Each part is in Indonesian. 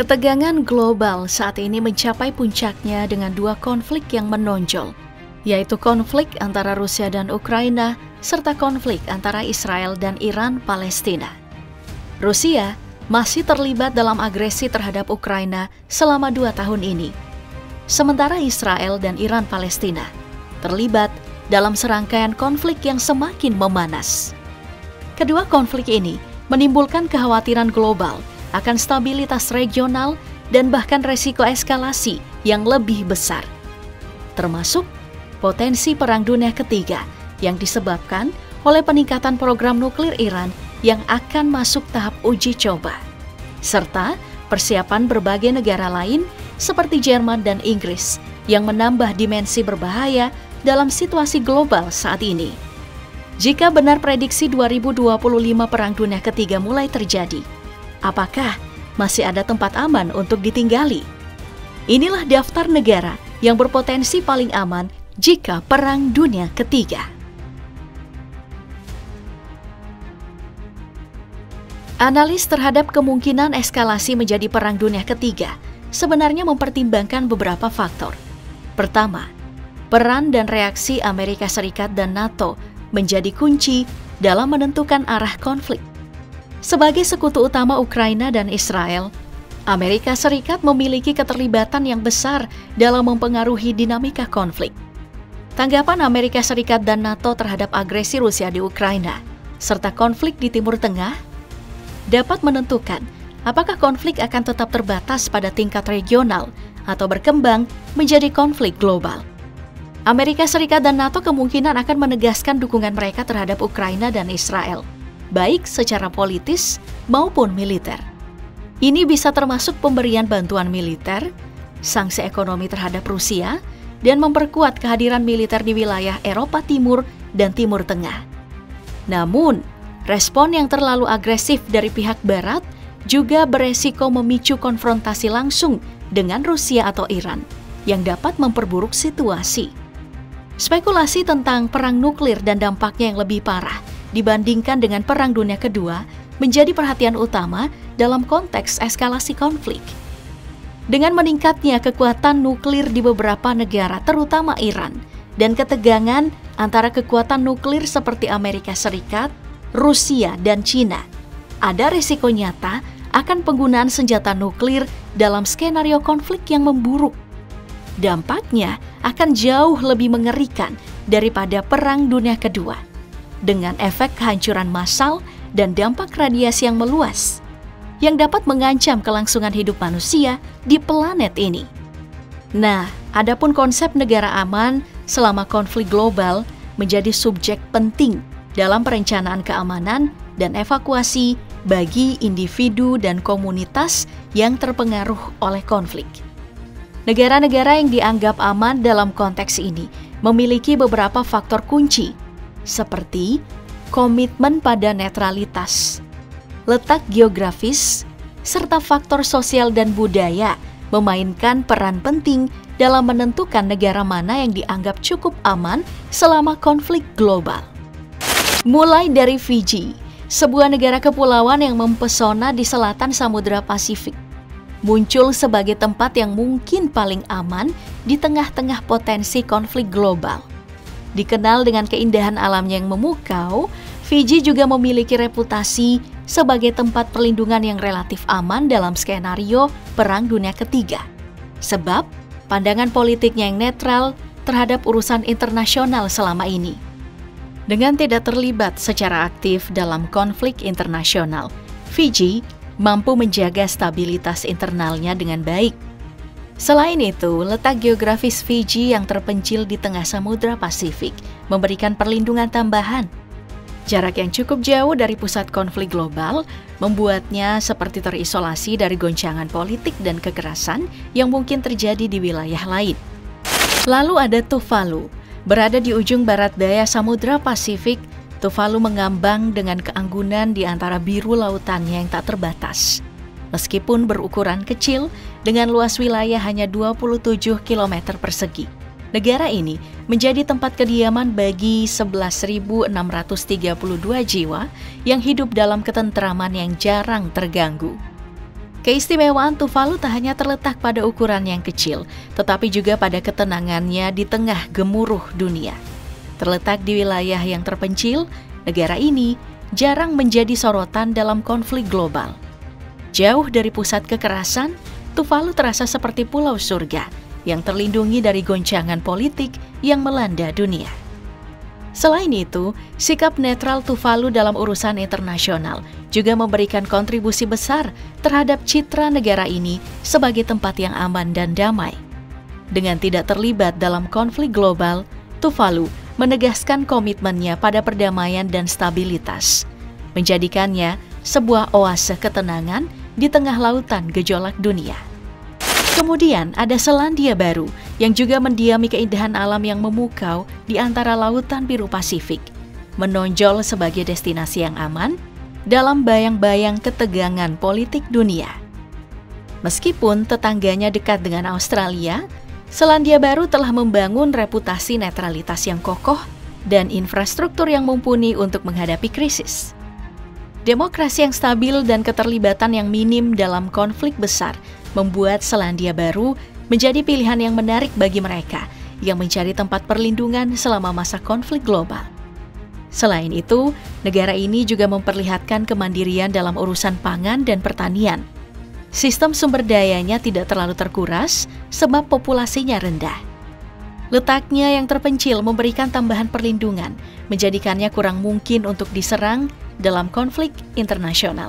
Ketegangan global saat ini mencapai puncaknya dengan dua konflik yang menonjol, yaitu konflik antara Rusia dan Ukraina, serta konflik antara Israel dan Iran Palestina. Rusia masih terlibat dalam agresi terhadap Ukraina selama 2 tahun ini, sementara Israel dan Iran Palestina terlibat dalam serangkaian konflik yang semakin memanas. Kedua konflik ini menimbulkan kekhawatiran global akan stabilitas regional dan bahkan resiko eskalasi yang lebih besar, termasuk potensi Perang Dunia Ketiga yang disebabkan oleh peningkatan program nuklir Iran yang akan masuk tahap uji coba, serta persiapan berbagai negara lain seperti Jerman dan Inggris yang menambah dimensi berbahaya dalam situasi global saat ini. Jika benar prediksi 2025 Perang Dunia Ketiga mulai terjadi, apakah masih ada tempat aman untuk ditinggali? Inilah daftar negara yang berpotensi paling aman jika Perang Dunia Ketiga. Analis terhadap kemungkinan eskalasi menjadi Perang Dunia Ketiga sebenarnya mempertimbangkan beberapa faktor. Pertama, peran dan reaksi Amerika Serikat dan NATO menjadi kunci dalam menentukan arah konflik. Sebagai sekutu utama Ukraina dan Israel, Amerika Serikat memiliki keterlibatan yang besar dalam mempengaruhi dinamika konflik. Tanggapan Amerika Serikat dan NATO terhadap agresi Rusia di Ukraina, serta konflik di Timur Tengah, dapat menentukan apakah konflik akan tetap terbatas pada tingkat regional atau berkembang menjadi konflik global. Amerika Serikat dan NATO kemungkinan akan menegaskan dukungan mereka terhadap Ukraina dan Israel, baik secara politis maupun militer. Ini bisa termasuk pemberian bantuan militer, sanksi ekonomi terhadap Rusia, dan memperkuat kehadiran militer di wilayah Eropa Timur dan Timur Tengah. Namun, respon yang terlalu agresif dari pihak Barat juga beresiko memicu konfrontasi langsung dengan Rusia atau Iran, yang dapat memperburuk situasi. Spekulasi tentang perang nuklir dan dampaknya yang lebih parah dibandingkan dengan Perang Dunia Kedua menjadi perhatian utama dalam konteks eskalasi konflik. Dengan meningkatnya kekuatan nuklir di beberapa negara, terutama Iran, dan ketegangan antara kekuatan nuklir seperti Amerika Serikat, Rusia, dan Cina, ada risiko nyata akan penggunaan senjata nuklir dalam skenario konflik yang memburuk. Dampaknya akan jauh lebih mengerikan daripada Perang Dunia Kedua, dengan efek kehancuran massal dan dampak radiasi yang meluas, yang dapat mengancam kelangsungan hidup manusia di planet ini. Nah, adapun konsep negara aman selama konflik global menjadi subjek penting dalam perencanaan keamanan dan evakuasi bagi individu dan komunitas yang terpengaruh oleh konflik. Negara-negara yang dianggap aman dalam konteks ini memiliki beberapa faktor kunci, seperti komitmen pada netralitas, letak geografis, serta faktor sosial dan budaya memainkan peran penting dalam menentukan negara mana yang dianggap cukup aman selama konflik global. Mulai dari Fiji, sebuah negara kepulauan yang mempesona di selatan Samudra Pasifik, muncul sebagai tempat yang mungkin paling aman di tengah-tengah potensi konflik global. Dikenal dengan keindahan alamnya yang memukau, Fiji juga memiliki reputasi sebagai tempat perlindungan yang relatif aman dalam skenario Perang Dunia Ketiga, sebab pandangan politiknya yang netral terhadap urusan internasional selama ini. Dengan tidak terlibat secara aktif dalam konflik internasional, Fiji mampu menjaga stabilitas internalnya dengan baik. Selain itu, letak geografis Fiji yang terpencil di tengah Samudra Pasifik memberikan perlindungan tambahan. Jarak yang cukup jauh dari pusat konflik global membuatnya seperti terisolasi dari goncangan politik dan kekerasan yang mungkin terjadi di wilayah lain. Lalu ada Tuvalu. Berada di ujung barat daya Samudra Pasifik, Tuvalu mengambang dengan keanggunan di antara biru lautannya yang tak terbatas. Meskipun berukuran kecil, dengan luas wilayah hanya 27 km persegi, negara ini menjadi tempat kediaman bagi 11.632 jiwa yang hidup dalam ketentraman yang jarang terganggu. Keistimewaan Tuvalu tak hanya terletak pada ukuran yang kecil, tetapi juga pada ketenangannya di tengah gemuruh dunia. Terletak di wilayah yang terpencil, negara ini jarang menjadi sorotan dalam konflik global. Jauh dari pusat kekerasan, Tuvalu terasa seperti pulau surga yang terlindungi dari goncangan politik yang melanda dunia. Selain itu, sikap netral Tuvalu dalam urusan internasional juga memberikan kontribusi besar terhadap citra negara ini sebagai tempat yang aman dan damai. Dengan tidak terlibat dalam konflik global, Tuvalu menegaskan komitmennya pada perdamaian dan stabilitas, menjadikannya sebuah oase ketenangan di tengah lautan gejolak dunia. Kemudian ada Selandia Baru yang juga mendiami keindahan alam yang memukau di antara lautan biru Pasifik, menonjol sebagai destinasi yang aman dalam bayang-bayang ketegangan politik dunia. Meskipun tetangganya dekat dengan Australia, Selandia Baru telah membangun reputasi netralitas yang kokoh dan infrastruktur yang mumpuni untuk menghadapi krisis. Demokrasi yang stabil dan keterlibatan yang minim dalam konflik besar membuat Selandia Baru menjadi pilihan yang menarik bagi mereka yang mencari tempat perlindungan selama masa konflik global. Selain itu, negara ini juga memperlihatkan kemandirian dalam urusan pangan dan pertanian. Sistem sumber dayanya tidak terlalu terkuras sebab populasinya rendah. Letaknya yang terpencil memberikan tambahan perlindungan, menjadikannya kurang mungkin untuk diserang dalam konflik internasional.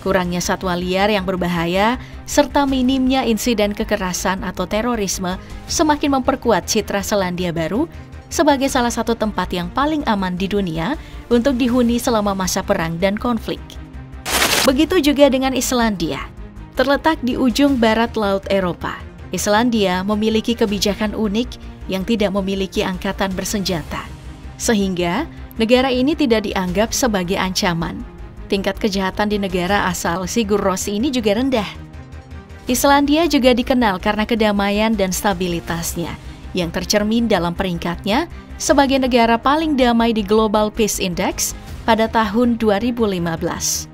Kurangnya satwa liar yang berbahaya, serta minimnya insiden kekerasan atau terorisme semakin memperkuat citra Selandia Baru sebagai salah satu tempat yang paling aman di dunia untuk dihuni selama masa perang dan konflik. Begitu juga dengan Islandia. Terletak di ujung barat Laut Eropa, Islandia memiliki kebijakan unik yang tidak memiliki angkatan bersenjata, sehingga negara ini tidak dianggap sebagai ancaman. Tingkat kejahatan di negara asal Sigur Rós ini juga rendah. Islandia juga dikenal karena kedamaian dan stabilitasnya, yang tercermin dalam peringkatnya sebagai negara paling damai di Global Peace Index pada tahun 2015.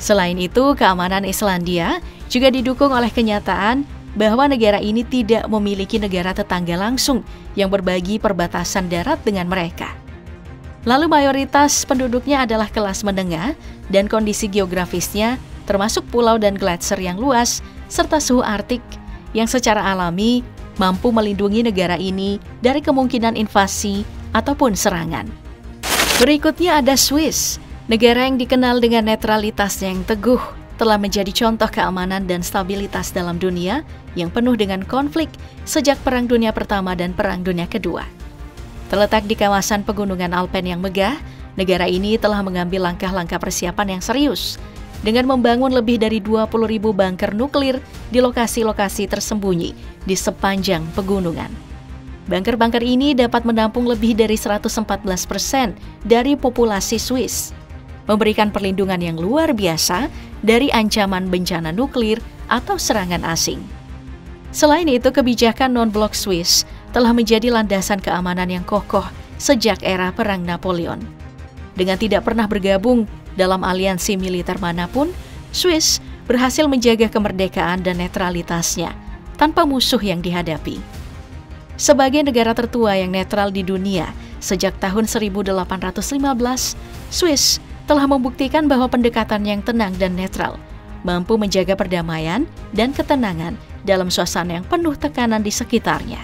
Selain itu, keamanan Islandia juga didukung oleh kenyataan bahwa negara ini tidak memiliki negara tetangga langsung yang berbagi perbatasan darat dengan mereka. Lalu mayoritas penduduknya adalah kelas menengah dan kondisi geografisnya termasuk pulau dan gletser yang luas serta suhu Arktik yang secara alami mampu melindungi negara ini dari kemungkinan invasi ataupun serangan. Berikutnya ada Swiss, negara yang dikenal dengan netralitasnya yang teguh, telah menjadi contoh keamanan dan stabilitas dalam dunia yang penuh dengan konflik sejak Perang Dunia Pertama dan Perang Dunia Kedua. Terletak di kawasan pegunungan Alpen yang megah, negara ini telah mengambil langkah-langkah persiapan yang serius dengan membangun lebih dari 20.000 bunker nuklir di lokasi-lokasi tersembunyi di sepanjang pegunungan. Bunker-bunker ini dapat menampung lebih dari 114% dari populasi Swiss, memberikan perlindungan yang luar biasa dari ancaman bencana nuklir atau serangan asing. Selain itu, kebijakan non-blok Swiss telah menjadi landasan keamanan yang kokoh sejak era Perang Napoleon. Dengan tidak pernah bergabung dalam aliansi militer manapun, Swiss berhasil menjaga kemerdekaan dan netralitasnya tanpa musuh yang dihadapi. Sebagai negara tertua yang netral di dunia sejak tahun 1815, Swiss telah membuktikan bahwa pendekatan yang tenang dan netral mampu menjaga perdamaian dan ketenangan dalam suasana yang penuh tekanan di sekitarnya.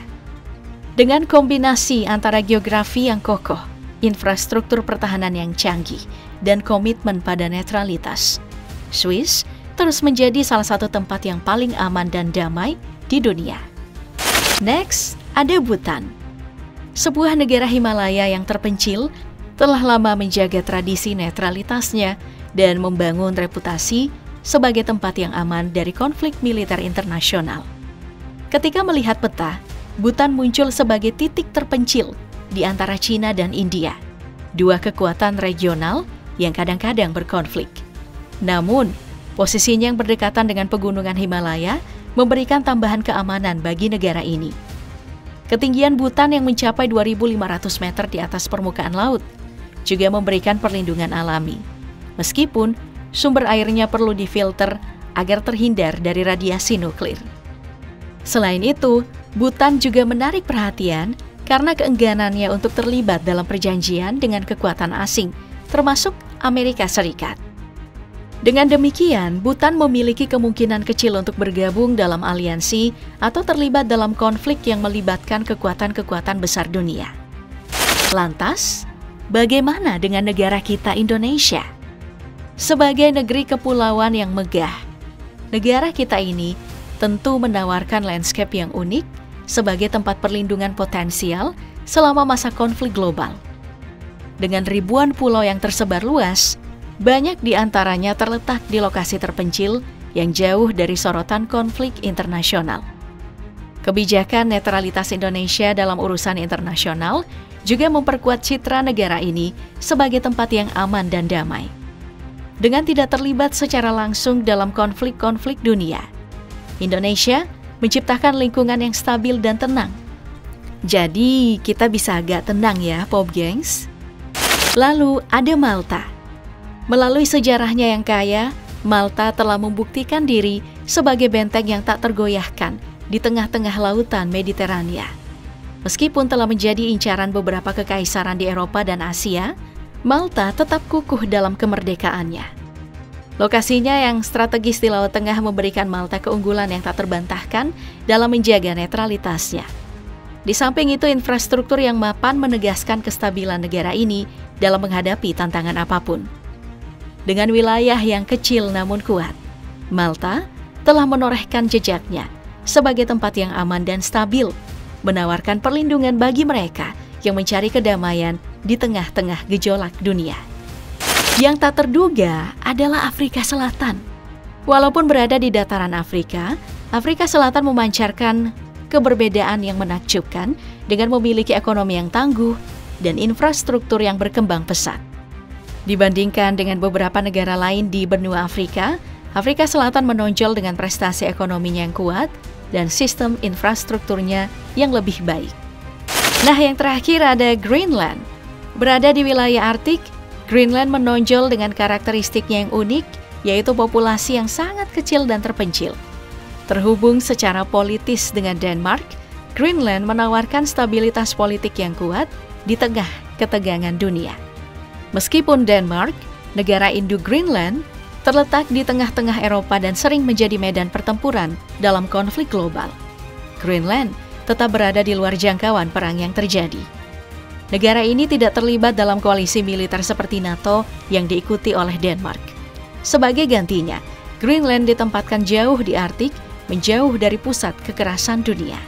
Dengan kombinasi antara geografi yang kokoh, infrastruktur pertahanan yang canggih, dan komitmen pada netralitas, Swiss terus menjadi salah satu tempat yang paling aman dan damai di dunia. Next, ada Bhutan. Sebuah negara Himalaya yang terpencil telah lama menjaga tradisi netralitasnya dan membangun reputasi sebagai tempat yang aman dari konflik militer internasional. Ketika melihat peta, Bhutan muncul sebagai titik terpencil di antara Cina dan India, dua kekuatan regional yang kadang-kadang berkonflik. Namun, posisinya yang berdekatan dengan pegunungan Himalaya memberikan tambahan keamanan bagi negara ini. Ketinggian Bhutan yang mencapai 2.500 meter di atas permukaan laut juga memberikan perlindungan alami. Meskipun sumber airnya perlu difilter agar terhindar dari radiasi nuklir. Selain itu, Bhutan juga menarik perhatian karena keengganannya untuk terlibat dalam perjanjian dengan kekuatan asing, termasuk Amerika Serikat. Dengan demikian, Bhutan memiliki kemungkinan kecil untuk bergabung dalam aliansi atau terlibat dalam konflik yang melibatkan kekuatan-kekuatan besar dunia. Lantas, bagaimana dengan negara kita Indonesia? Sebagai negeri kepulauan yang megah, negara kita ini tentu menawarkan landscape yang unik sebagai tempat perlindungan potensial selama masa konflik global. Dengan ribuan pulau yang tersebar luas, banyak di antaranya terletak di lokasi terpencil yang jauh dari sorotan konflik internasional. Kebijakan netralitas Indonesia dalam urusan internasional juga memperkuat citra negara ini sebagai tempat yang aman dan damai. Dengan tidak terlibat secara langsung dalam konflik-konflik dunia, Indonesia menciptakan lingkungan yang stabil dan tenang. Jadi, kita bisa agak tenang ya, Pop Gengs. Lalu ada Malta. Melalui sejarahnya yang kaya, Malta telah membuktikan diri sebagai benteng yang tak tergoyahkan di tengah-tengah lautan Mediterania. Meskipun telah menjadi incaran beberapa kekaisaran di Eropa dan Asia, Malta tetap kukuh dalam kemerdekaannya. Lokasinya yang strategis di Laut Tengah memberikan Malta keunggulan yang tak terbantahkan dalam menjaga netralitasnya. Di samping itu, infrastruktur yang mapan menegaskan kestabilan negara ini dalam menghadapi tantangan apapun. Dengan wilayah yang kecil namun kuat, Malta telah menorehkan jejaknya sebagai tempat yang aman dan stabil, menawarkan perlindungan bagi mereka yang mencari kedamaian di tengah-tengah gejolak dunia. Yang tak terduga adalah Afrika Selatan. Walaupun berada di dataran Afrika, Afrika Selatan memancarkan keberbedaan yang menakjubkan dengan memiliki ekonomi yang tangguh dan infrastruktur yang berkembang pesat. Dibandingkan dengan beberapa negara lain di benua Afrika, Afrika Selatan menonjol dengan prestasi ekonominya yang kuat dan sistem infrastrukturnya yang lebih baik. Nah, yang terakhir ada Greenland. Berada di wilayah Arktik, Greenland menonjol dengan karakteristiknya yang unik, yaitu populasi yang sangat kecil dan terpencil. Terhubung secara politis dengan Denmark, Greenland menawarkan stabilitas politik yang kuat di tengah ketegangan dunia. Meskipun Denmark, negara induk Greenland, terletak di tengah-tengah Eropa dan sering menjadi medan pertempuran dalam konflik global, Greenland tetap berada di luar jangkauan perang yang terjadi. Negara ini tidak terlibat dalam koalisi militer seperti NATO yang diikuti oleh Denmark. Sebagai gantinya, Greenland ditempatkan jauh di Arktik, menjauh dari pusat kekerasan dunia.